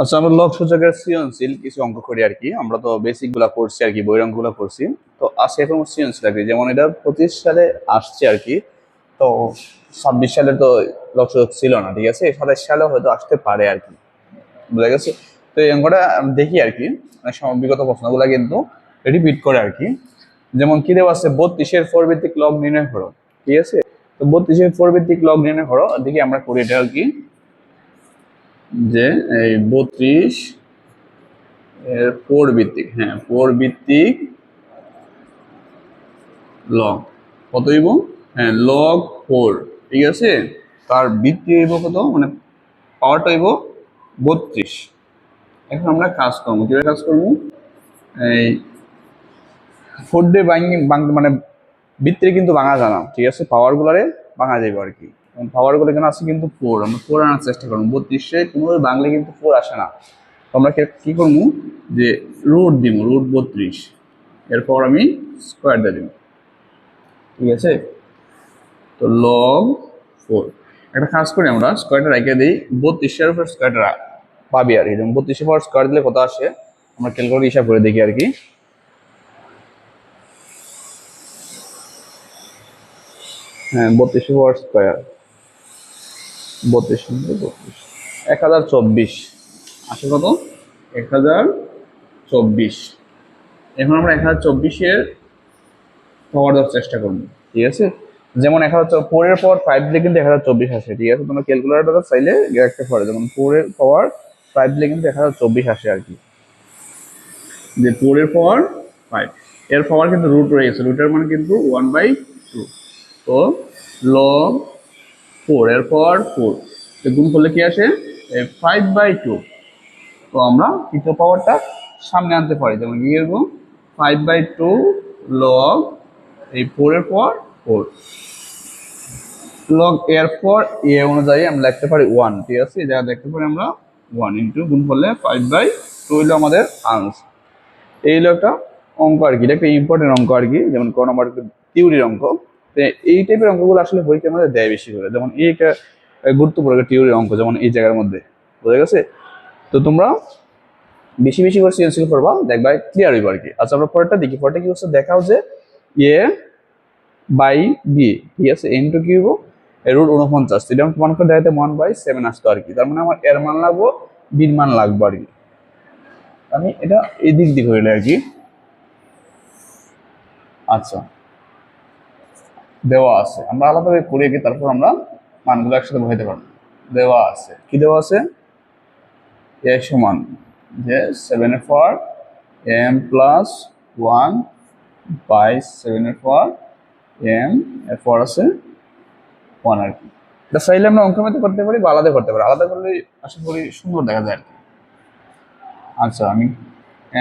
আচ্ছা, আমরা লগ সূচকের সৃজনশীল কিছু অঙ্ক করি আর কি। আমরা তো বেসিক গুলা করছি আর কি, বইয়ের অঙ্কগুলো করছি। তো আজকে এখন সৃজনশীল আর কি, যেমন এটা 25 সালে আসছে আর কি। তো 26 সালে তো লগ সূচক ছিল না, ঠিক আছে, 27 সালে হয়তো আসতে পারে আর কি, বুঝা গেছে। তো এই অঙ্কটা দেখি আর কি, অনেক সময় বিগত প্রশ্নগুলো কিন্তু রিপিট করে আর কি। যেমন কি দেওয়া আছে, 32-এর ফোর ভিত্তিক লগ নির্ণয় করো, ঠিক আছে। তো 32-এর ফোর ভিত্তিক লগ নির্ণয় করো, দেখি আমরা করি এটা আর কি। যে এই 32 এর ফোর ভিত্তিক, হ্যাঁ, ফোর ভিত্তিক লগ কত হইব? হ্যাঁ, লগ ফোর, ঠিক আছে। তার ভিত্তি হইব কত, মানে পাওয়ারটা হইব 32। এখন আমরা কাজ করবো, কিভাবে কাজ করবো? এই ফোর ডে মানে ভিত্তিরে কিন্তু ভাঙা জানা, ঠিক আছে, পাওয়ার গুলারে ভাঙা যাবে আর কি। পাওয়ার গুলো এখানে আছে কিন্তু ফোর, আমরা ফোর আনার চেষ্টা করবো। 32-এ কোনোভাবে বাংলা কিন্তু ফোর আসে না। তো আমরা কি করবো, যে রুট দিব, রুট 32, এরপর আমি স্কোয়ার দিয়ে দিব, ঠিক আছে। তো লগ ফোর, একটা কাজ করি, আমরা স্কোয়ারটা রেখে দিই, 32-এর উপর স্কোয়ারটা পাবি আর কি। যেমন 32-এর পর স্কোয়ার দিলে কত আসে, আমরা ক্যালকুলেটর হিসাব করে দেখি আর কি। হ্যাঁ, 32-এর পর স্কোয়ার, 32 1024 আসে কত, 1024। এখন আমরা 1024-এর পাওয়ার দেওয়ার চেষ্টা করবো, ঠিক আছে। যেমন 1004-এর পর 5 দিলে কিন্তু 1024 আসে, ঠিক আছে। তোমরা ক্যালকুলেটরটা চাইলে রাখতে পারো, যেমন 4-এর পাওয়ার 5 দিলে কিন্তু 1024 আসে আর কি। যে 4-এর পাওয়ার 5, এর পাওয়ার কিন্তু রুট রয়ে গেছে, রুটের মানে কিন্তু 1/2। তো লগ 4 এর পাওয়ার 4 গুণ করলে কি আসে, 5/2। তো আমরা তৃতীয় পাওয়ারটা সামনে আনতে পারি, যেমন কি লিখবো, 5/2 লগ এই 4-এর পাওয়ার 4, লগ এর পর এ অনুযায়ী আমরা লিখতে পারি 1, ঠিক আছে। যা দেখতে পারি আমরা 1 ইন্টু গুণ করলে 5/2 হইলো আমাদের আনসার। এই হলো একটা অঙ্ক আর কি, এটা একটা ইম্পর্টেন্ট অঙ্ক আর কি, যেমন কোন নাম্বার থিওরির অঙ্ক। এই টাইপের অঙ্কগুলো আসলে পরীক্ষার মধ্যে দেয় বেশি করে, যেমন এই একটা গুরুত্বপূর্ণ একটা থিওরির অঙ্ক, যেমন এই জায়গার মধ্যে, বোঝা গেছে। তো তোমরা বেশি বেশি করে সৃজনশীল করবা, দেখবা ক্লিয়ার হইব আর কি। আচ্ছা, আমরা পরেরটা দেখি। পরেরটা কি হচ্ছে, দেখাও যে এ বাই বি, ঠিক আছে, ইন্টু কি হইব, রুট 49, এটা আমি প্রমাণ করে দেখাতে 1/7 আসতো আর কি। তার মানে আমার এর মান লাগবো, বির মান লাগবো আর কি। আমি এটা এই দিক দিয়ে হইলে আর কি। আচ্ছা, দেওয়া আছে, আমরা আলাদাভাবে করে কি তারপর আমরা মানগুলো একসাথে বসাইতে পারবো। দেওয়া আছে, কি দেওয়া আছে, এ সমান যে 7-এর পাওয়ার m প্লাস 1 বাই 7-এর পাওয়ার m, এর পাওয়ার আছে 1 আর কি। এটা চাইলে আমরা অঙ্কের মধ্যে করতে পারি বা আলাদা করতে পারি, আলাদা করলে আশা করি সুন্দর দেখা যায় আর কি। আচ্ছা, আমি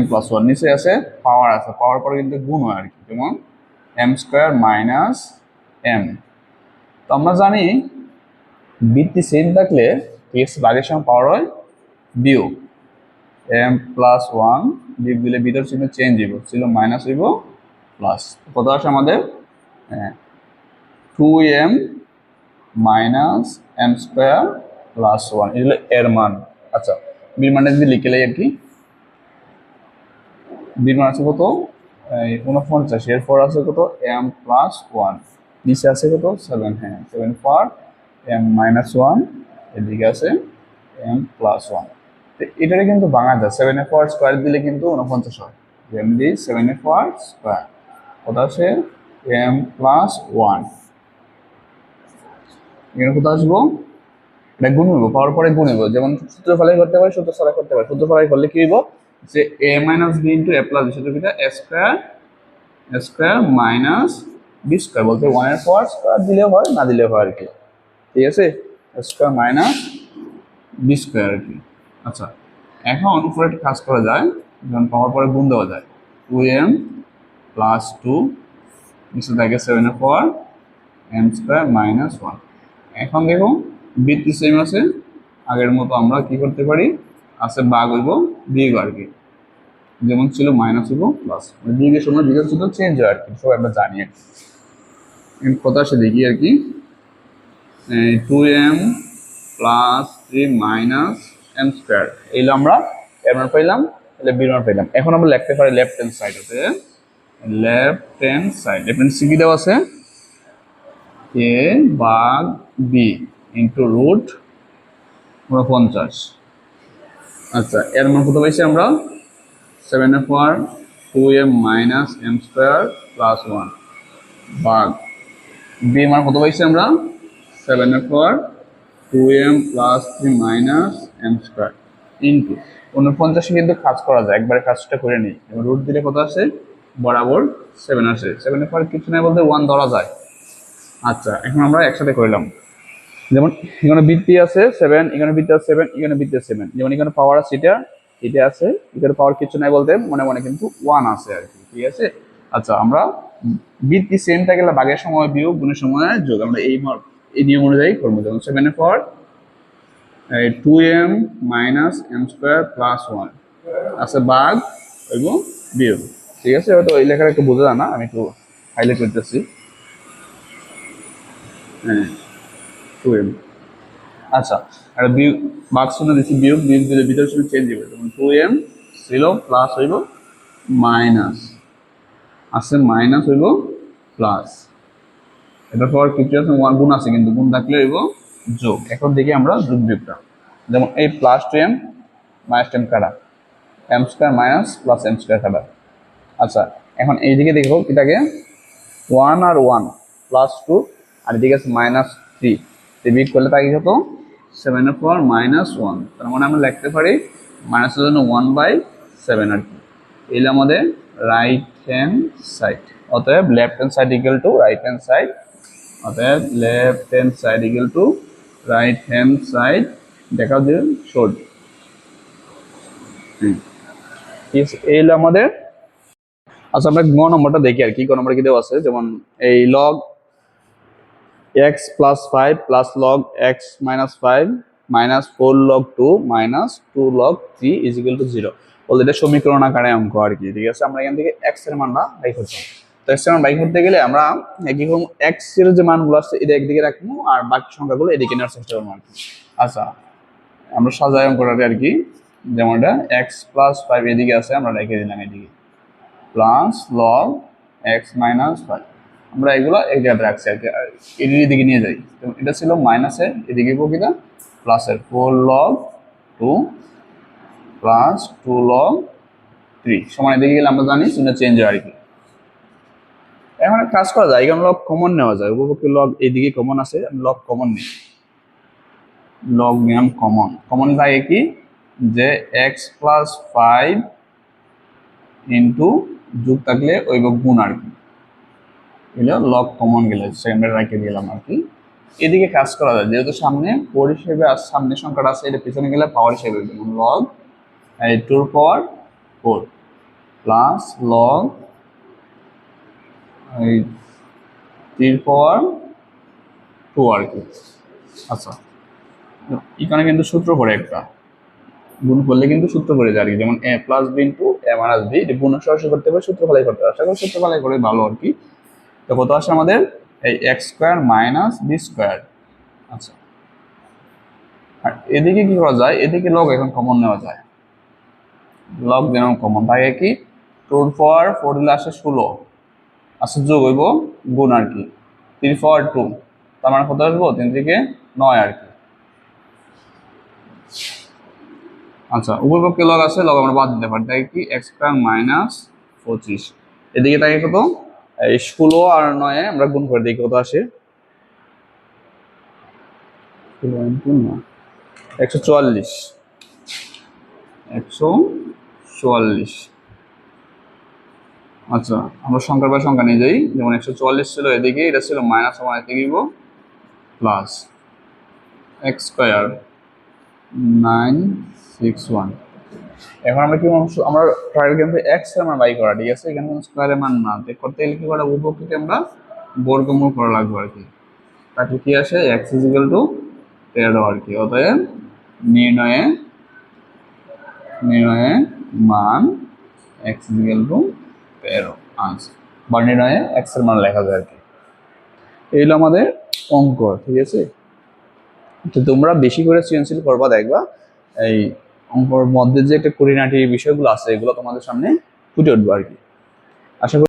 m প্লাস 1 নিচে আছে, পাওয়ার আছে, পাওয়ার পরে কিন্তু গুণ হয় আর কি, যেমন m স্কোয়ার মাইনাস m। তো আমরা জানি ভিত্তি সেম থাকলে এক্স ভাগের সময় পাওয়ার হয় বিয়োগ, m প্লাস 1 বিয়োগ দিলে ভিতর চিহ্ন চেঞ্জ হইব, ছিল মাইনাস হইব প্লাস, কত আসে আমাদের 2m minus m square plus 1, এগুলো এর মান। আচ্ছা, বির মানটা যদি লিখে লাই আর কি, বির মান আছে কত, 49, এরপর আছে কত m প্লাস 1, নিচে আছে কত 7, হ্যাঁ 7 ফর m মাইনাস 1, এদিকে আছে m প্লাস 1। তো এটারে কিন্তু ভাঙা যায়, 7-এর পাওয়ার স্কোয়ার দিলে কিন্তু 49 হয়, এমনি 7-এর পাওয়ার স্কোয়ার কত আছে m প্লাস 1, এখানে কোথাও আসবো, এটা গুণ হইব, পাওয়ার পরে গুণ হইব, যেমন সূত্র ফলাই করতে পারি, সূত্র ফলাই করতে পারি। সূত্র ফলাই করলে কি হইব, যে a minus B into A plus B, সূত্র কিটা A square minus B square, বলতে 1-এর পাওয়ার স্কোয়ার দিলেও হয়, না দিলেও হয় আর কি, ঠিক আছে, স্কোয়ার মাইনাস বি স্কোয়ার আর কি। আচ্ছা, এখন উপরে একটা কাজ করা যায়, যখন পাওয়ার পরে গুণ দেওয়া যায়, 2m প্লাস 2, নিচে থাকে 7-এর পাওয়ার m স্কোয়ার মাইনাস 1। এখন দেখো ভিত্তি সেম আছে, আগের মতো আমরা কি করতে পারি, আছে ভাগ হইব বিয়োগ আর কি, যেমন ছিল মাইনাস হইব প্লাস, বিয়োগের সময় বিয়োগের চিহ্ন চেঞ্জ হয় আর কি, সব আমরা জানি আর কি। কথা সে দেখি আর কি, 2m plus 3 minus M square, এইগুলো আমরা এর মান পাইলাম, তাহলে বির মান পাইলাম। এখন আমরা লিখতে পারি লেফট হ্যান্ড সাইড হতে, লেফট হ্যান্ড সাইড কি দেওয়া আছে, এ ভাগ বি ইন্টু রুট 49। আচ্ছা, এর মান কত পাইছি আমরা, 7/2m minus M square plus 1 ভাগ বি মান কত পাইছি আমরা, 7/2m plus 3 minus M square into 49 কিন্তু কাজ করা যায়, একবারে কাজটা করে নিই। এবার রুট দিলে কত আসে, বরাবর 7 আসে, 7-এর পর কিছু নাই বলতে 1 ধরা যায়। আচ্ছা, এখন আমরা একসাথে করলাম, যেমন এখানে বৃত্তি আছে 7, এখানে বৃত্তি আছে 7, এখানে বৃত্তি আছে 7, যেমন এখানে পাওয়ার আছে এটা আছে, এখানে পাওয়ার কিছু নাই বলতে মনে মনে কিন্তু 1 আছে আর কি, ঠিক আছে। আচ্ছা, আমরা বৃত্তি সেম থাকলে ভাগের সময় বিয়োগ, গুণের সময় যোগ, আমরা এই নিয়ম অনুযায়ী করবো। যেমন 7/2m minus M square plus 1 আছে ভাগ এবং বিয়োগ, ঠিক আছে। হয়তো এই লেখাটা একটু বোঝা যায় না, আমি একটু হাইলাইট করতেছি। হ্যাঁ, 2m। আচ্ছা, আর বিয়োগ ভাগ শূন্য দিচ্ছি, বিয়োগ দিলে ভিতরে শূন্য চেঞ্জ হবে, যেমন 2m ছিল প্লাস হইব মাইনাস, আছে মাইনাস হইব প্লাস, এটার পর কিছু আছে গুণ আছে, কিন্তু গুণ থাকলে হইব যোগ। এখন দেখি আমরা যোগ বিয়োগটা, যেমন এই প্লাস 2m মাইনাস 10 কাটা, M square minus plus M square কাটা। আচ্ছা, এখন এইদিকে দেখো এটাকে 1 আর 1 প্লাস 2, আর এদিকে আছে মাইনাস 3, বিয়োগ করলে তাকে কত, 7/4 মাইনাস 1, তার মানে আমরা লিখতে পারি মাইনাসের জন্য 1/7 আর কি। এগুলো আমাদের রাইট হ্যান্ড সাইড, অতএব left hand side equal to right hand side, অতএব left hand side equal to right hand side, দেখা দিয়ে শোড। এই হলো আমাদের। আচ্ছা, আমরা গ নম্বরটা দেখি আর কি, গ নম্বর কি দেওয়া আছে, যেমন এই log x plus 5 plus log x minus 5 minus 4 log 2 minus 2 log 3 is equal to 0, বলতে এটা সমীকরণ আকারে অঙ্ক আর কি, ঠিক আছে। আমরা এখান থেকে x এর মানটা বাই করতাম, তো x এর মান বাই করতে গেলে আমরা একইরকম x এর যে মানগুলো আছে এটা একদিকে রাখবো আর বাকি সংখ্যাগুলো এদিকে নেওয়ার চেষ্টা করবো আর কি। আচ্ছা, আমরা সাজাই অঙ্কটা আর কি, যেমন এটা x প্লাস 5 এদিকে আছে, আমরা রেখে দিলাম এদিকে, প্লাস লগ x মাইনাস 5, আমরা এগুলো এক জায়গায় রাখছি আর কি, এদিকে দিকে নিয়ে যাই। এটা ছিল মাইনাসের, এদিকে কিনা প্লাসের, 4 লগ 2 প্লাস 2 লগ 3 সমান, এদিকে গেলে আমরা জানি চিহ্ন চেঞ্জ হয় আর কি। এখন কাজ করা যায়, এখানে লগ কমন নেওয়া যায়, উপপক্ষে লগ এইদিকে কমন আছে, আমি লগ কমন নিই, লগ নিয়ম কমন, কমন থাকে কি যে x প্লাস 5 ইন্টু যোগ থাকলে ওই গুণ আর কি, লগ কমন গেলে সেকেন্ডে রেখে দিলাম আর কি। এদিকে কাজ করা যায়, যেহেতু সামনে 4 হিসেবে আর সামনে সংখ্যাটা আছে, এটা পিছনে গেলে পাওয়ার হিসেবে, যেমন লগ 2 পাওয়ার 4 প্লাস লগ 3 পাওয়ার 2 আর কি। আচ্ছা, এখানে কিন্তু সূত্র পড়ে একটা, গুণ করলে কিন্তু সূত্র পড়ে যায় আর কি, যেমন a plus B into A minus B, এটা গুণ সরাসরি করতে হবে, সূত্র ফলাই করতে হবে, আশা করি সূত্র ফলাই করে ভালো আর কি। তো কত আসে আমাদের, এই X square minus B square. আচ্ছা, আর এদিকে কি করা যায়, এদিকে লগ এখন কমন নেওয়া যায়, লগ যেমন কমন থাকে কি 2 পাওয়ার 4 দিলে আসে 16, আচ্ছা যোগ হইব গুণ আর কি, 3 পাওয়ার 2, তার মানে কত আসবো, 3 থেকে 9 আর কি। আচ্ছা, উপর পক্ষে লগ আছে, লগ আমরা বাদ দিতে পারি, তাই কি এক্স স্কোয়ার মাইনাস 25, এদিকে তাকে কত, 16 আর 9 আমরা গুণ করে দিই, কত আসে 144, 144। আচ্ছা, আমরা সংখ্যার পর সংখ্যা নিয়ে যাই, যেমন 144 ছিল এদিকে, এটা ছিল মাইনাস, আমার এদিকে প্লাস এক্স স্কোয়ার 961। এখন আমরা কি আমরা ট্রায়াল কিন্তু এক্স এর মান বাই করা, ঠিক আছে, এখানে স্কোয়ারের মান না করতে গেলে কি করা, উপপক্ষকে আমরা বর্গমূল করা লাগবে আর কি, তাকে কি আসে এক্স ইজ ইকুয়াল টু 13 আর কি। অতএব নির্ণয়ে মান x is equal to 13 answer, বা নির্ণয়ে এক্স এর মান লেখা যায় আর কি। এই হলো আমাদের অঙ্ক, ঠিক আছে। তো তোমরা বেশি করে সৃজনশীল করবা, দেখবা এই অঙ্কর মধ্যে যে একটা খুঁটিনাটি বিষয়গুলো আছে এগুলো তোমাদের সামনে ফুটে উঠবে আর কি। আশা করি